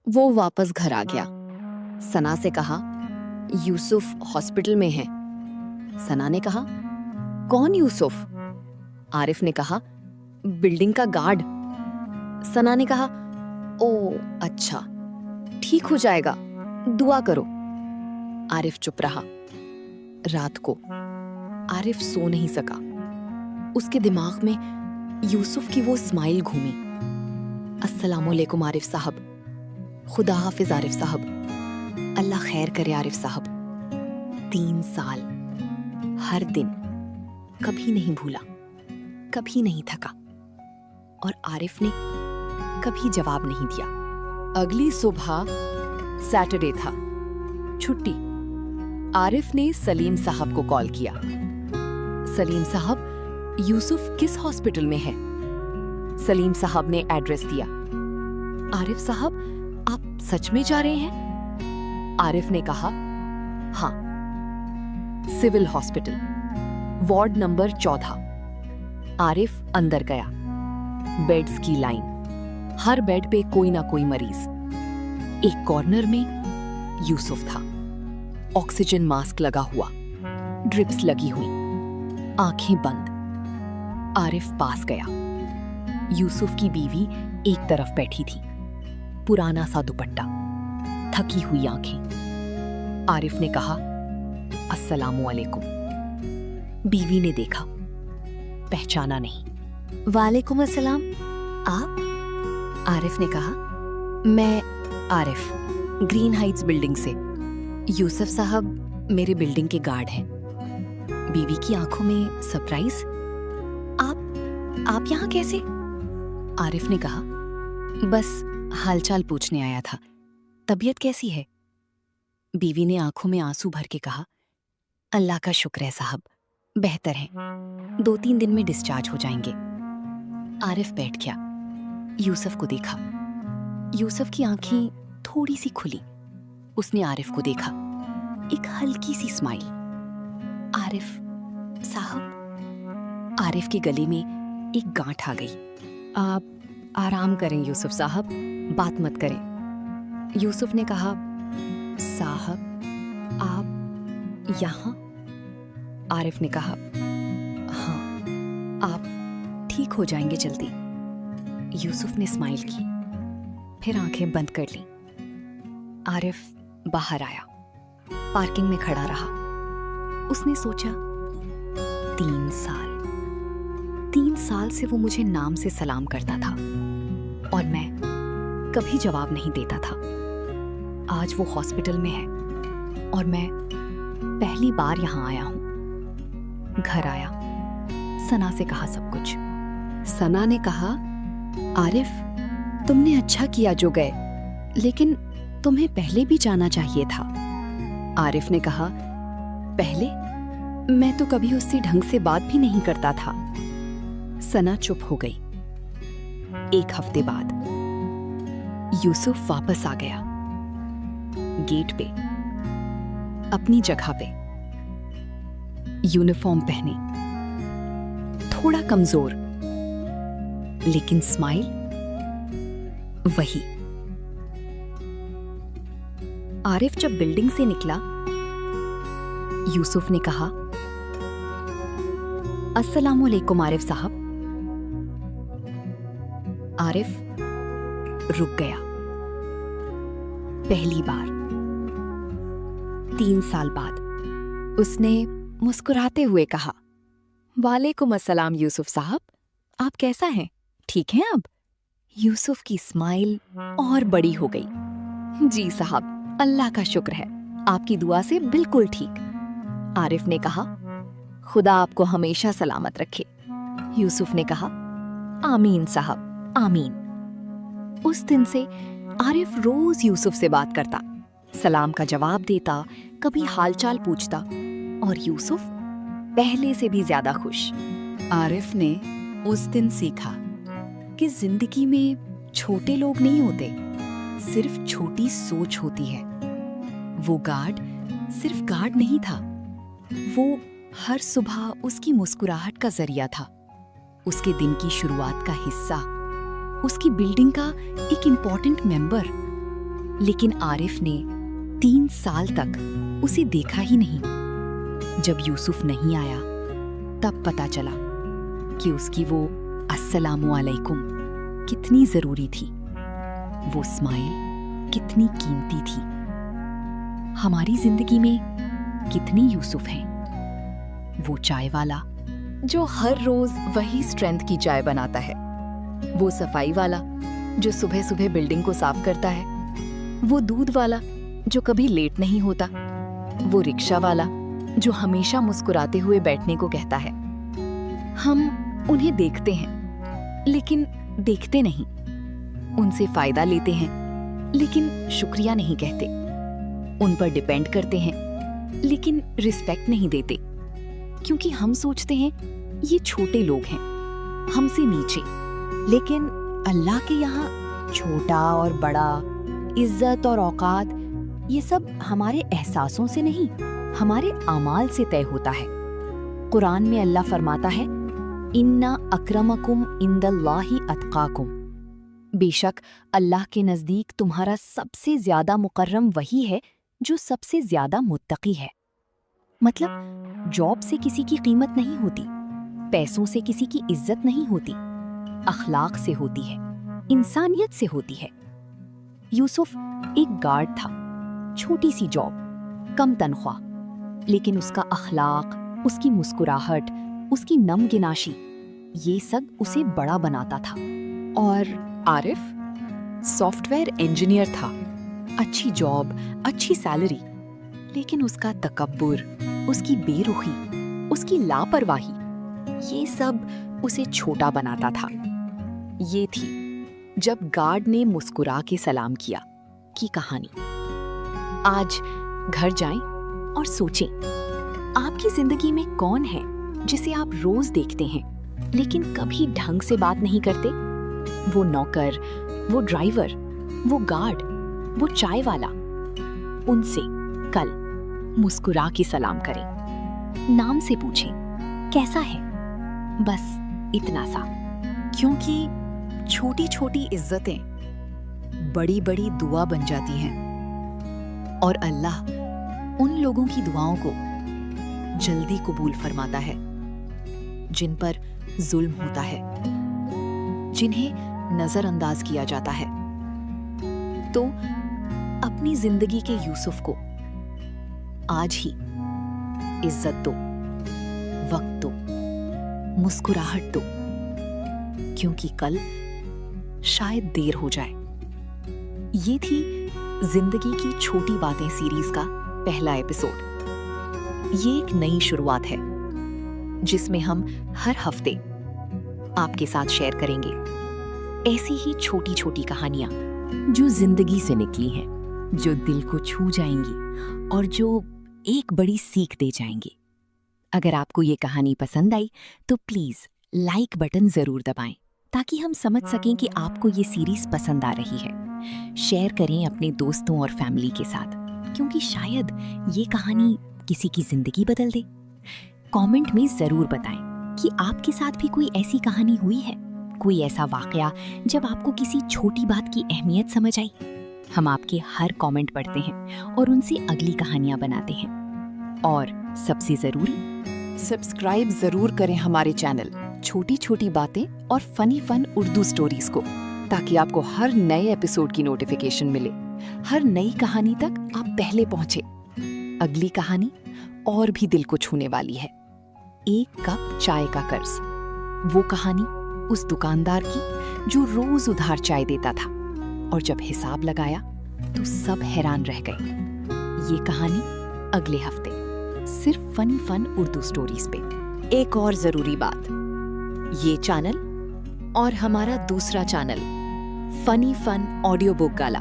वो वापस घर आ गया। सना से कहा, यूसुफ हॉस्पिटल में है। सना ने कहा, कौन यूसुफ? आरिफ ने कहा, बिल्डिंग का गार्ड। सना ने कहा, ओ अच्छा, ठीक हो जाएगा, दुआ करो। आरिफ चुप रहा। रात को आरिफ सो नहीं सका। उसके दिमाग में यूसुफ की वो स्माइल घूमी। अस्सलामुअलैकुम आरिफ साहब, खुदा हाफिज आरिफ साहब, अल्लाह खैर करे आरिफ साहब। 3 साल, हर दिन, कभी नहीं भूला, कभी नहीं थका। और आरिफ ने कभी जवाब नहीं दिया। अगली सुबह सैटरडे था, छुट्टी। आरिफ ने सलीम साहब को कॉल किया। सलीम साहब, यूसुफ किस हॉस्पिटल में है? सलीम साहब ने एड्रेस दिया। आरिफ साहब, आप सच में जा रहे हैं? आरिफ ने कहा, हाँ, civil hospital, ward number 14। Arif अंदर गया। बेड्स की लाइन, हर बेड पे कोई ना कोई मरीज। एक कॉर्नर में यूसुफ था, ऑक्सीजन मास्क लगा हुआ, ड्रिप्स लगी हुई, आंखें बंद। आरिफ पास गया। यूसुफ की बीवी एक तरफ बैठी थी, पुराना सा दुपट्टा, थकी हुई आंखें। आरिफ ने कहा, अस्सलामुअलैकुम। बीवी ने देखा, पहचाना नहीं। वालेकुम अस्सलाम, आप? आरिफ ने कहा, मैं आरिफ, ग्रीन हाइट्स बिल्डिंग से। यूसुफ साहब मेरे बिल्डिंग के गार्ड हैं। बीवी की आंखों में सरप्राइज। आप यहां कैसे? आरिफ ने कहा, बस हालचाल पूछने आया था। तबीयत कैसी है? बीवी ने आंखों में आंसू भर के कहा, अल्लाह का शुक्र है साहब, बेहतर है, 2-3 दिन में डिस्चार्ज हो जाएंगे। आरिफ बैठ गया, यूसुफ को देखा। यूसुफ की आंखें थोड़ी सी खुली। उसने आरिफ को देखा, एक हल्की सी स्माइल। आरिफ साहब। आरिफ के गले में एक गांठ आ गई। आप आराम करें यूसुफ साहब, बात मत करें। यूसुफ ने कहा, साहब आप यहाँ? आरिफ ने कहा, हाँ, आप ठीक हो जाएंगे जल्दी। यूसुफ ने स्माइल की, फिर आंखें बंद कर ली। आरिफ बाहर आया, पार्किंग में खड़ा रहा। उसने सोचा, 3 साल से वो मुझे नाम से सलाम करता था और मैं कभी जवाब नहीं देता था। आज वो हॉस्पिटल में है और मैं पहली बार यहां आया हूं। घर आया, सना से कहा सब कुछ। सना ने कहा, आरिफ, तुमने अच्छा किया जो गए, लेकिन तुम्हें पहले भी जाना चाहिए था। आरिफ ने कहा, पहले? मैं तो कभी उससे ढंग से बात भी नहीं करता था। सना चुप हो गई। 1 हफ्ते बाद यूसुफ वापस आ गया, गेट पे, अपनी जगह पे, यूनिफॉर्म पहने, थोड़ा कमजोर, लेकिन स्माइल वही। आरिफ जब बिल्डिंग से निकला, यूसुफ ने कहा, अस्सलामुअलैकुम आरिफ साहब। आरिफ रुक गया। पहली बार 3 साल बाद उसने मुस्कुराते हुए कहा, वालेकुम अस्सलाम यूसुफ साहब, आप कैसा हैं? ठीक हैं अब? यूसुफ की स्माइल और बड़ी हो गई। जी साहब, अल्लाह का शुक्र है, आपकी दुआ से बिल्कुल ठीक। आरिफ ने कहा, खुदा आपको हमेशा सलामत रखे। यूसुफ ने कहा, आमीन साहब, आमीन। उस दिन से आरिफ रोज यूसुफ से बात करता, सलाम का जवाब देता, कभी हालचाल पूछता, और यूसुफ पहले से भी ज्यादा खुश। आरिफ ने उस दिन सीखा कि जिंदगी में छोटे लोग नहीं होते, सिर्फ छोटी सोच होती है। वो गार्ड सिर्फ गार्ड नहीं था, वो हर सुबह उसकी मुस्कुराहट का जरिया था, उसके दिन की शुरुआत का हिस्सा, उसकी बिल्डिंग का एक इम्पॉर्टेंट मेंबर। लेकिन आरिफ ने 3 साल तक उसे देखा ही नहीं। जब यूसुफ नहीं आया तब पता चला कि उसकी वो अस्सलामु अलैकुम कितनी जरूरी थी, वो स्माइल कितनी कीमती थी। हमारी जिंदगी में कितने यूसुफ हैं। वो चाय वाला जो हर रोज वही स्ट्रेंथ की चाय बनाता है, वो सफाई वाला जो सुबह सुबह बिल्डिंग को साफ करता है, वो दूध वाला जो कभी लेट नहीं होता, वो रिक्शा वाला जो हमेशा मुस्कुराते हुए बैठने को कहता है। हम उन्हें देखते हैं लेकिन देखते नहीं, उनसे फायदा लेते हैं लेकिन शुक्रिया नहीं कहते, उन पर डिपेंड करते हैं लेकिन रिस्पेक्ट नहीं देते, क्योंकि हम सोचते हैं ये छोटे लोग हैं, हमसे नीचे। लेकिन अल्लाह के यहाँ छोटा और बड़ा, इज्जत और औकात, ये सब हमारे एहसासों से नहीं, हमारे अमाल से तय होता है। कुरान में अल्लाह फरमाता है, इन्ना अक्रमकुम इंदल्लाहि अत्काकुम, बेशक अल्लाह के नज़दीक तुम्हारा सबसे ज्यादा मुकर्रम वही है जो सबसे ज्यादा मुत्तकी है। मतलब जॉब से किसी की कीमत नहीं होती, पैसों से किसी की इज्जत नहीं होती, अखलाक से होती है, इंसानियत से होती है। यूसुफ एक गार्ड था, छोटी सी जॉब, कम तनख्वाह, लेकिन उसका अखलाक, उसकी मुस्कुराहट, उसकी नमगिनाशी, ये सब उसे बड़ा बनाता था। और आरिफ सॉफ्टवेयर इंजीनियर था, अच्छी जॉब, अच्छी सैलरी, लेकिन उसका तकब्बुर, उसकी बेरुखी, उसकी लापरवाही, ये सब उसे छोटा बनाता था। ये थी जब गार्ड ने मुस्कुरा के सलाम किया की कहानी। आज घर जाएं और सोचें, आपकी जिंदगी में कौन है जिसे आप रोज देखते हैं लेकिन कभी ढंग से बात नहीं करते? वो नौकर, वो ड्राइवर, वो गार्ड, वो चाय वाला। उनसे कल मुस्कुरा के सलाम करें, नाम से पूछें कैसा है, बस इतना सा। क्योंकि छोटी छोटी इज्जतें बड़ी बड़ी दुआ बन जाती हैं, और अल्लाह उन लोगों की दुआओं को जल्दी कबूल फरमाता है जिन पर जुल्म होता है, जिन्हें नजरअंदाज किया जाता है। तो अपनी जिंदगी के यूसुफ को आज ही इज्जत दो, वक्त दो, मुस्कुराहट दो, क्योंकि कल शायद देर हो जाए। ये थी जिंदगी की छोटी बातें सीरीज का पहला एपिसोड। ये एक नई शुरुआत है जिसमें हम हर हफ्ते आपके साथ शेयर करेंगे ऐसी ही छोटी छोटी कहानियां जो जिंदगी से निकली हैं, जो दिल को छू जाएंगी और जो एक बड़ी सीख दे जाएंगी। अगर आपको ये कहानी पसंद आई तो प्लीज लाइक बटन जरूर दबाएं ताकि हम समझ सकें कि आपको ये सीरीज पसंद आ रही है। शेयर करें अपने दोस्तों और फैमिली के साथ, क्योंकि शायद ये कहानी किसी की जिंदगी बदल दे। कमेंट में जरूर बताएं कि आपके साथ भी कोई ऐसी कहानी हुई है, कोई ऐसा वाकया जब आपको किसी छोटी बात की अहमियत समझ आई। हम आपके हर कमेंट पढ़ते हैं और उनसे अगली कहानियां बनाते हैं। और सबसे जरूरी, सब्सक्राइब जरूर करें हमारे चैनल छोटी छोटी बातें और फन उर्दू स्टोरीज को, ताकि आपको हर नए एपिसोड की नोटिफिकेशन मिले, हर नई कहानी तक आप पहले पहुंचे। अगली कहानी और भी दिल को छूने वाली है, एक कप चाय का कर्ज। वो कहानी उस दुकानदार की जो रोज उधार चाय देता था और जब हिसाब लगाया तो सब हैरान रह गए। ये कहानी अगले हफ्ते सिर्फ फन उर्दू स्टोरीज पे। एक और जरूरी बात, ये चैनल और हमारा दूसरा चैनल फन ऑडियो बुक गाला,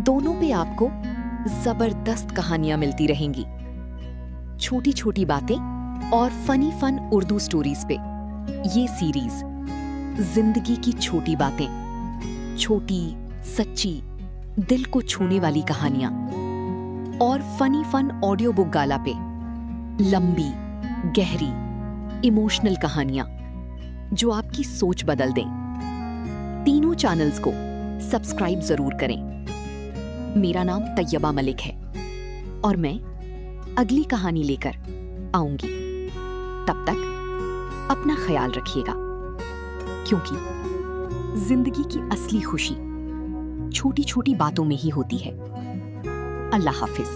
दोनों पे आपको जबरदस्त कहानियां मिलती रहेंगी। छोटी छोटी बातें और फन उर्दू स्टोरीज पे ये सीरीज जिंदगी की छोटी बातें, छोटी सच्ची दिल को छूने वाली कहानियां, और फन ऑडियो बुक गाला पे लंबी गहरी इमोशनल कहानियां जो आपकी सोच बदल दें। तीनों चैनल्स को सब्सक्राइब जरूर करें मेरा नाम तैयबा मलिक है और मैं अगली कहानी लेकर आऊंगी। तब तक अपना ख्याल रखिएगा, क्योंकि जिंदगी की असली खुशी छोटी छोटी बातों में ही होती है। अल्लाह हाफिज।